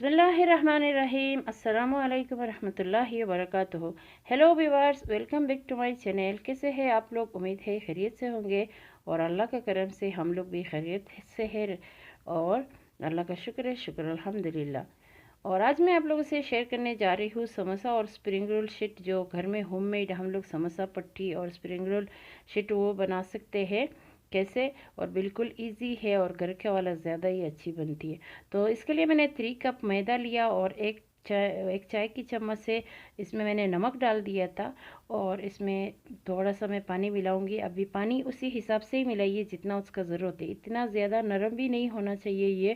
बिस्मिल्लाहिर्रहमानिर्रहीम अस्सलामु अलैकुम वरहमतुल्लाहि वबरकातुहू। Hello viewers, welcome back to my channel. कैसे हैं आप लोग? उम्मीद है खैरियत से होंगे और अल्लाह का करम से हम लोग भी खैरियत से हैं और अल्लाह का शुक्र है, शुक्र अल्हम्दुलिल्लाह। और आज मैं आप लोगों से शेयर करने जा रही हूँ समोसा और स्प्रिंग रोल शीट, जो घर में होममेड हम लोग समोसा पट्टी और स्प्रिंग रोल शीट वो बना सकते हैं कैसे, और बिल्कुल इजी है और घर के वाला ज़्यादा ही अच्छी बनती है। तो इसके लिए मैंने 3 कप मैदा लिया और एक चाय की चम्मच से इसमें मैंने नमक डाल दिया था और इसमें थोड़ा सा मैं पानी मिलाऊंगी। अभी पानी उसी हिसाब से ही मिलाइए जितना उसका ज़रूरत है, इतना ज़्यादा नरम भी नहीं होना चाहिए ये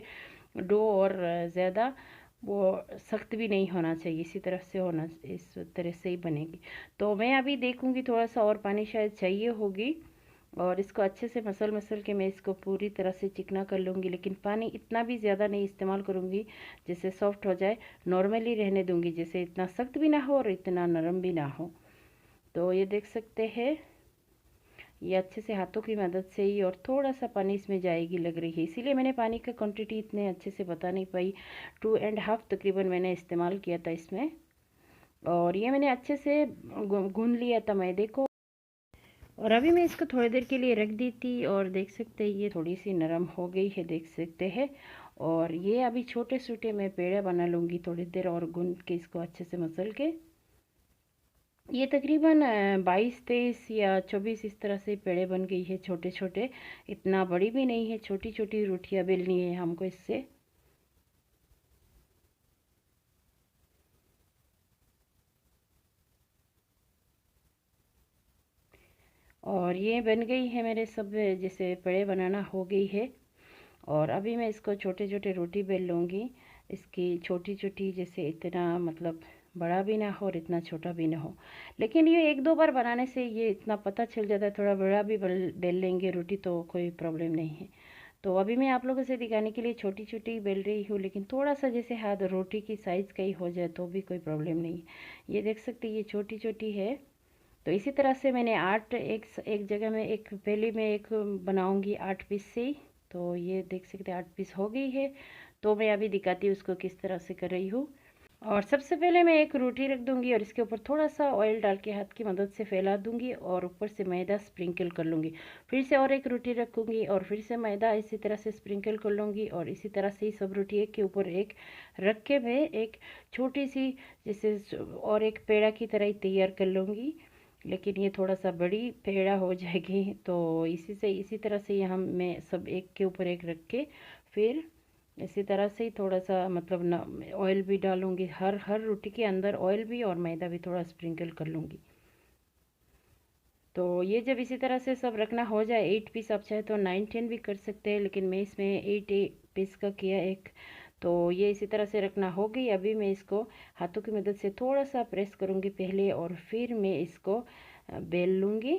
डो और ज़्यादा वो सख्त भी नहीं होना चाहिए, इसी तरह से होना, इस तरह से ही बनेगी। तो मैं अभी देखूंगी थोड़ा सा और पानी शायद चाहिए होगी और इसको अच्छे से मसल मसल के मैं इसको पूरी तरह से चिकना कर लूँगी, लेकिन पानी इतना भी ज़्यादा नहीं इस्तेमाल करूँगी जिससे सॉफ्ट हो जाए। नॉर्मली रहने दूँगी, जैसे इतना सख्त भी ना हो और इतना नरम भी ना हो। तो ये देख सकते हैं, ये अच्छे से हाथों की मदद से ही, और थोड़ा सा पानी इसमें जाएगी लग रही है, इसीलिए मैंने पानी का क्वांटिटी इतने अच्छे से बता नहीं पाई। 2.5 तकरीबन मैंने इस्तेमाल किया था इसमें। और ये मैंने अच्छे से गूंद लिया था मैदे को। और अभी मैं इसको थोड़ी देर के लिए रख दी थी और देख सकते हैं ये थोड़ी सी नरम हो गई है, देख सकते हैं। और ये अभी छोटे छोटे मैं पेड़े बना लूँगी थोड़ी देर और गूंद के इसको अच्छे से मसल के। ये तकरीबन 22-23 या 24 इस तरह से पेड़े बन गई है, छोटे छोटे, इतना बड़ी भी नहीं है, छोटी छोटी रोटियां बेलनी है हमको इससे। और ये बन गई है मेरे सब, जैसे पेड़े बनाना हो गई है। और अभी मैं इसको छोटे छोटे रोटी बेल लूँगी, इसकी छोटी छोटी, जैसे इतना मतलब बड़ा भी ना हो और इतना छोटा भी ना हो। लेकिन ये एक दो बार बनाने से ये इतना पता चल जाता है, थोड़ा बड़ा भी बेल लेंगे रोटी तो कोई प्रॉब्लम नहीं है। तो अभी मैं आप लोगों से दिखाने के लिए छोटी छोटी बेल रही हूँ, लेकिन थोड़ा सा जैसे हाथ रोटी की साइज़ का ही हो जाए तो भी कोई प्रॉब्लम नहीं है। ये देख सकते ये छोटी छोटी है। तो इसी तरह से मैंने 8 एक जगह में, एक पहले में एक बनाऊंगी 8 पीस से ही। तो ये देख सकते 8 पीस हो गई है। तो मैं अभी दिखाती हूँ उसको किस तरह से कर रही हूँ। और सबसे पहले मैं एक रोटी रख दूंगी और इसके ऊपर थोड़ा सा ऑयल डाल के हाथ की मदद से फैला दूंगी और ऊपर से मैदा स्प्रिंकल कर लूँगी। फिर से और एक रोटी रखूँगी और फिर से मैदा इसी तरह से स्प्रिंकल कर लूँगी और इसी तरह से ही सब रोटी एक के ऊपर एक रख के मैं एक छोटी सी, जैसे और एक पेड़ा की तरह ही तैयार कर लूँगी। लेकिन ये थोड़ा सा बड़ी पेड़ा हो जाएगी, तो इसी तरह से हम मैं सब एक के ऊपर एक रख के फिर इसी तरह से ही थोड़ा सा मतलब न ऑयल भी डालूंगी, हर हर रोटी के अंदर ऑयल भी और मैदा भी थोड़ा स्प्रिंकल कर लूँगी। तो ये जब इसी तरह से सब रखना हो जाए, 8 पीस आप चाहे तो 9-10 भी कर सकते हैं, लेकिन मैं इसमें 8 पीस का किया एक। तो ये इसी तरह से रखना हो गई। अभी मैं इसको हाथों की मदद से थोड़ा सा प्रेस करूँगी पहले और फिर मैं इसको बेल लूँगी।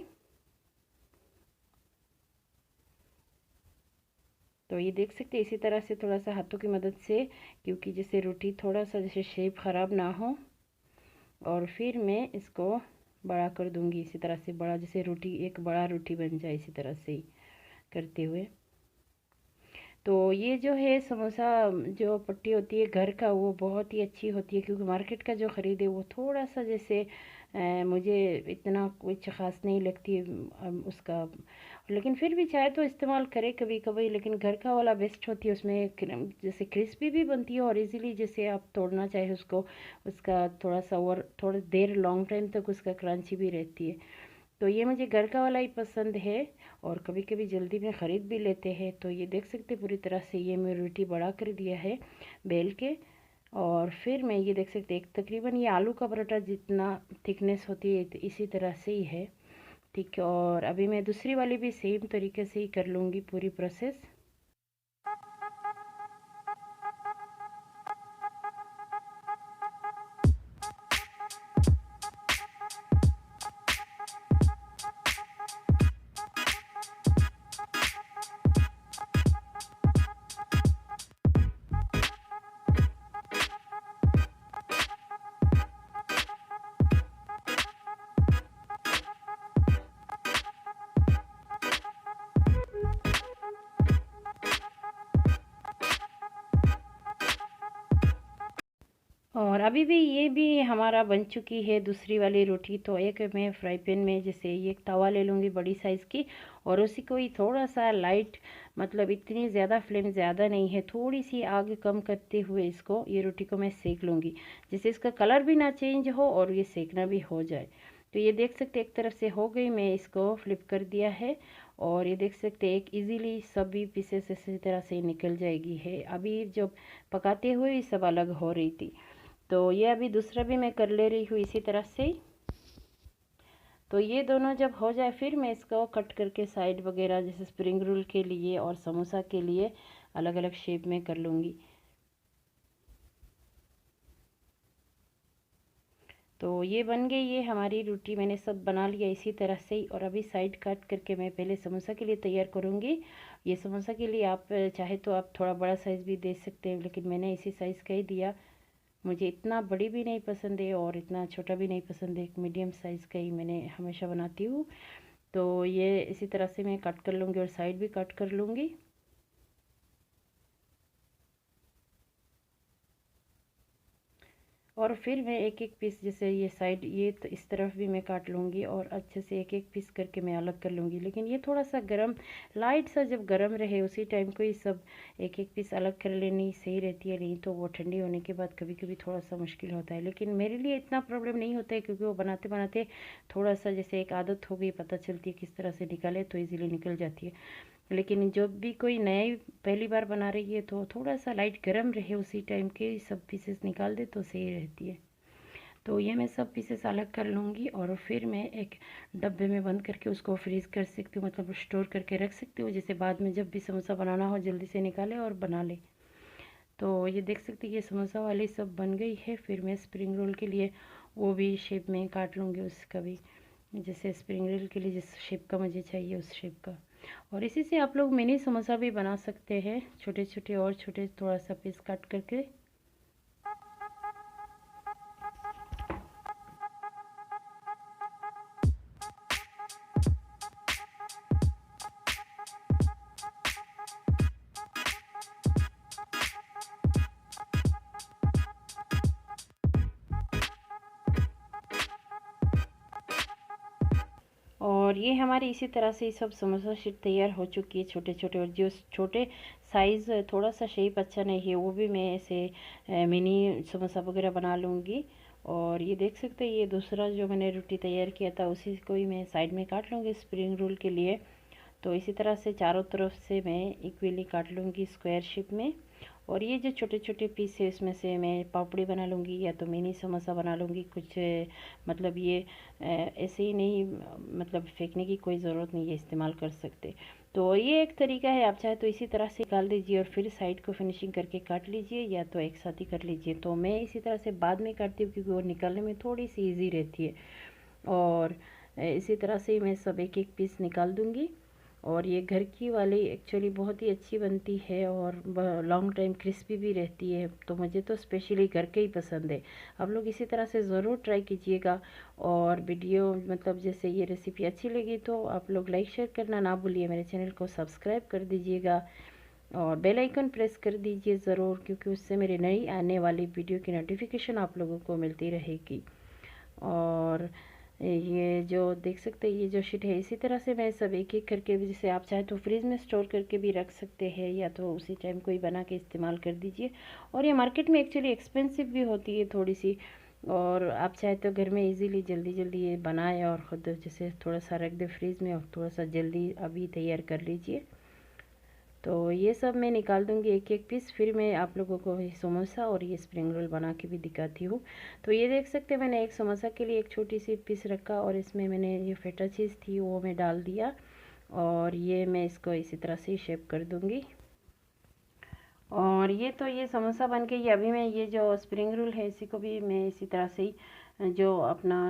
तो ये देख सकते हैं इसी तरह से थोड़ा सा हाथों की मदद से, क्योंकि जैसे रोटी थोड़ा सा जैसे शेप ख़राब ना हो। और फिर मैं इसको बड़ा कर दूंगी इसी तरह से, बड़ा जैसे रोटी, एक बड़ा रोटी बन जाए इसी तरह से ही करते हुए। तो ये जो है समोसा जो पट्टी होती है घर का, वो बहुत ही अच्छी होती है, क्योंकि मार्केट का जो ख़रीदे वो थोड़ा सा जैसे मुझे इतना कुछ ख़ास नहीं लगती है उसका। लेकिन फिर भी चाहे तो इस्तेमाल करे कभी कभी, लेकिन घर का वाला बेस्ट होती है, उसमें जैसे क्रिस्पी भी बनती है और इजीली जैसे आप तोड़ना चाहे उसको, उसका थोड़ा सा और थोड़ा देर लॉन्ग टाइम तक उसका क्रंची भी रहती है। तो ये मुझे घर का वाला ही पसंद है और कभी कभी जल्दी में ख़रीद भी लेते हैं। तो ये देख सकते पूरी तरह से ये मैं रोटी बड़ा कर दिया है बेल के। और फिर मैं ये देख सकते एक तकरीबन ये आलू का पराठा जितना थिकनेस होती है तो इसी तरह से ही है, ठीक है। और अभी मैं दूसरी वाली भी सेम तरीके से ही कर लूँगी पूरी प्रोसेस। और अभी भी ये भी हमारा बन चुकी है दूसरी वाली रोटी। तो एक मैं फ्राई पैन में जैसे ये एक तवा ले लूँगी बड़ी साइज़ की, और उसी को ही थोड़ा सा लाइट, मतलब इतनी ज़्यादा फ्लेम ज़्यादा नहीं है, थोड़ी सी आग कम करते हुए इसको, ये रोटी को मैं सेक लूँगी, जिससे इसका कलर भी ना चेंज हो और ये सेकना भी हो जाए। तो ये देख सकते एक तरफ से हो गई, मैं इसको फ्लिप कर दिया है, और ये देख सकते एक इजीली सभी पीसेस इसी तरह से निकल जाएगी है। अभी जब पकाते हुए सब अलग हो रही थी, तो ये अभी दूसरा भी मैं कर ले रही हूँ इसी तरह से। तो ये दोनों जब हो जाए फिर मैं इसको कट करके साइड वगैरह जैसे स्प्रिंग रोल के लिए और समोसा के लिए अलग अलग शेप में कर लूँगी। तो ये बन गई, ये हमारी रोटी मैंने सब बना लिया इसी तरह से ही। और अभी साइड काट करके मैं पहले समोसा के लिए तैयार करूँगी। ये समोसा के लिए आप चाहे तो आप थोड़ा बड़ा साइज़ भी दे सकते हैं, लेकिन मैंने इसी साइज़ का ही दिया। मुझे इतना बड़ी भी नहीं पसंद है और इतना छोटा भी नहीं पसंद है, एक मीडियम साइज़ का ही मैंने हमेशा बनाती हूँ। तो ये इसी तरह से मैं कट कर लूँगी और साइड भी कट कर लूँगी। और फिर मैं एक एक पीस, जैसे ये साइड ये तो इस तरफ भी मैं काट लूँगी और अच्छे से एक एक पीस करके मैं अलग कर लूँगी। लेकिन ये थोड़ा सा गरम, लाइट सा जब गरम रहे उसी टाइम को ही सब एक एक पीस अलग कर लेनी सही रहती है, नहीं तो वो ठंडी होने के बाद कभी कभी थोड़ा सा मुश्किल होता है। लेकिन मेरे लिए इतना प्रॉब्लम नहीं होता है, क्योंकि वो बनाते बनाते थोड़ा सा जैसे एक आदत हो गई, पता चलती है किस तरह से निकाले तो ईज़िली निकल जाती है। लेकिन जब भी कोई नया पहली बार बना रही है तो थोड़ा सा लाइट गरम रहे उसी टाइम के सब पीसेस निकाल दे तो सही रहती है। तो ये मैं सब पीसेस अलग कर लूँगी और फिर मैं एक डब्बे में बंद करके उसको फ्रीज़ कर सकती हूँ, मतलब स्टोर करके रख सकती हूँ, जैसे बाद में जब भी समोसा बनाना हो जल्दी से निकाले और बना ले। तो ये देख सकते हैं ये समोसा वाली सब बन गई है। फिर मैं स्प्रिंग रोल के लिए वो भी शेप में काट लूँगी, उसका भी जैसे स्प्रिंग रोल के लिए जिस शेप का मुझे चाहिए उस शेप का। और इसी से आप लोग मिनी समोसा भी बना सकते हैं, छोटे छोटे और छोटे थोड़ा सा पीस काट करके। और ये हमारी इसी तरह से सब समोसा शीट तैयार हो चुकी है छोटे छोटे। और जो छोटे साइज़ थोड़ा सा शेप अच्छा नहीं है वो भी मैं ऐसे मिनी समोसा वगैरह बना लूँगी। और ये देख सकते हैं ये दूसरा जो मैंने रोटी तैयार किया था उसी को ही मैं साइड में काट लूँगी स्प्रिंग रोल के लिए। तो इसी तरह से चारों तरफ से मैं इक्वली काट लूँगी स्क्वायर शेप में। और ये जो छोटे छोटे पीस है इसमें से मैं पापड़ी बना लूँगी या तो मिनी समोसा बना लूँगी कुछ। मतलब ये ऐसे ही नहीं, मतलब फेंकने की कोई ज़रूरत नहीं है, इस्तेमाल कर सकते। तो ये एक तरीका है, आप चाहे तो इसी तरह से निकाल दीजिए और फिर साइड को फिनिशिंग करके काट लीजिए, या तो एक साथ ही कर लीजिए। तो मैं इसी तरह से बाद में काटती हूँ क्योंकि वो निकालने में थोड़ी सी ईजी रहती है। और इसी तरह से मैं सब एक एक पीस निकाल दूँगी। और ये घर की वाली एक्चुअली बहुत ही अच्छी बनती है और लॉन्ग टाइम क्रिस्पी भी रहती है, तो मुझे तो स्पेशली घर के ही पसंद है। आप लोग इसी तरह से ज़रूर ट्राई कीजिएगा। और वीडियो मतलब जैसे ये रेसिपी अच्छी लगी तो आप लोग लाइक शेयर करना ना भूलिए, मेरे चैनल को सब्सक्राइब कर दीजिएगा और बेल आइकन प्रेस कर दीजिए ज़रूर, क्योंकि उससे मेरी नई आने वाली वीडियो की नोटिफिकेशन आप लोगों को मिलती रहेगी। और ये जो देख सकते हैं ये जो शीट है इसी तरह से मैं सब एक एक करके भी, जैसे आप चाहे तो फ्रीज में स्टोर करके भी रख सकते हैं या तो उसी टाइम कोई बना के इस्तेमाल कर दीजिए। और ये मार्केट में एक्चुअली एक्सपेंसिव भी होती है थोड़ी सी, और आप चाहे तो घर में इजीली जल्दी जल्दी ये बनाए और ख़ुद जैसे थोड़ा सा रख दे फ्रीज़ में और थोड़ा सा जल्दी अभी तैयार कर लीजिए। तो ये सब मैं निकाल दूंगी एक एक पीस, फिर मैं आप लोगों को ये समोसा और ये स्प्रिंग रोल बना के भी दिखाती हूँ। तो ये देख सकते हैं मैंने एक समोसा के लिए एक छोटी सी पीस रखा और इसमें मैंने ये फेटा चीज़ थी वो मैं डाल दिया। और ये मैं इसको इसी तरह से शेप कर दूँगी। और ये तो ये समोसा बन के ये अभी मैं ये जो स्प्रिंग रोल है इसी को भी मैं इसी तरह से ही जो अपना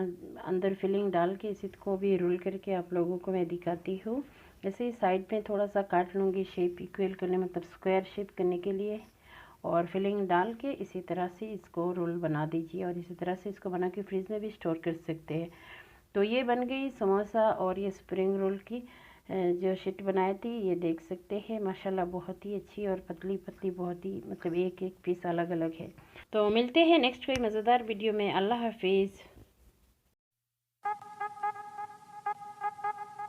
अंदर फिलिंग डाल के इसी को भी रोल करके आप लोगों को मैं दिखाती हूँ। ऐसे ही साइड में थोड़ा सा काट लूँगी शेप इक्वल करने, मतलब स्क्वायर शेप करने के लिए। और फिलिंग डाल के इसी तरह से इसको रोल बना दीजिए और इसी तरह से इसको बना के फ्रिज में भी स्टोर कर सकते हैं। तो ये बन गई समोसा और ये स्प्रिंग रोल की जो शीट बनाई थी, ये देख सकते हैं माशाल्लाह बहुत ही अच्छी और पतली पतली, बहुत ही मतलब एक एक पीस अलग अलग है। तो मिलते हैं नेक्स्ट कोई मज़ेदार वीडियो में। अल्लाह हाफिज़।